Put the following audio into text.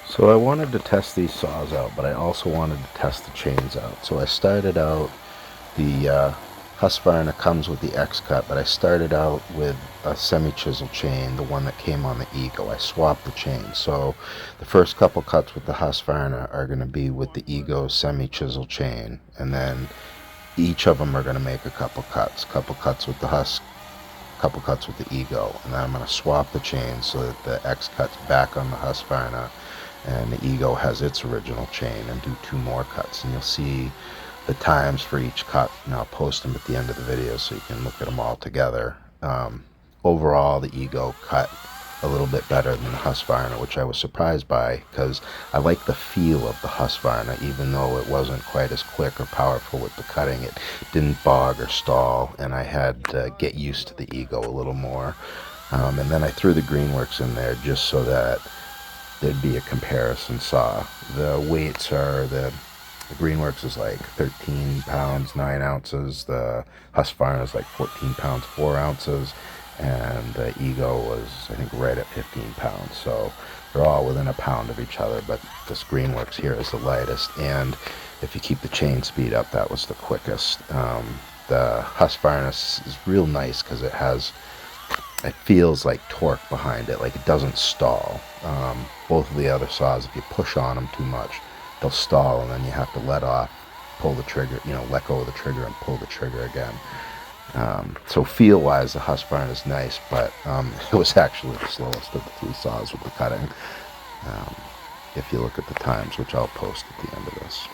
So I wanted to test these saws out, but I also wanted to test the chains out. So I started out, the Husqvarna comes with the Xcut, but I started out with a semi-chisel chain, the one that came on the Ego. I swapped the chain. So the first couple cuts with the Husqvarna are going to be with the Ego semi-chisel chain, and then each of them are going to make a couple cuts with the couple cuts with the Ego, and then I'm going to swap the chain so that the Xcut's back on the Husqvarna and the Ego has its original chain, and do 2 more cuts, and you'll see the times for each cut, and I'll post them at the end of the video so you can look at them all together. Overall, the Ego cut a little bit better than the Husqvarna, which I was surprised by because I like the feel of the Husqvarna, even though it wasn't quite as quick or powerful with the cutting. It didn't bog or stall, and I had to get used to the Ego a little more. And then I threw the Greenworks in there just so that there'd be a comparison saw. The weights are the Greenworks is like 13 pounds 9 ounces. The Husqvarna is like 14 pounds 4 ounces, and the Ego was I think right at 15 pounds. So they're all within a pound of each other. But this Greenworks here is the lightest, and if you keep the chain speed up, that was the quickest. The Husqvarna is real nice because it feels like torque behind it, like it doesn't stall. Both of the other saws, if you push on them too much, they'll stall, and then you have to let off, pull the trigger, let go of the trigger and pull the trigger again. So feel-wise, the Husqvarna is nice, but it was actually the slowest of the 3 saws with the cutting. If you look at the times, which I'll post at the end of this.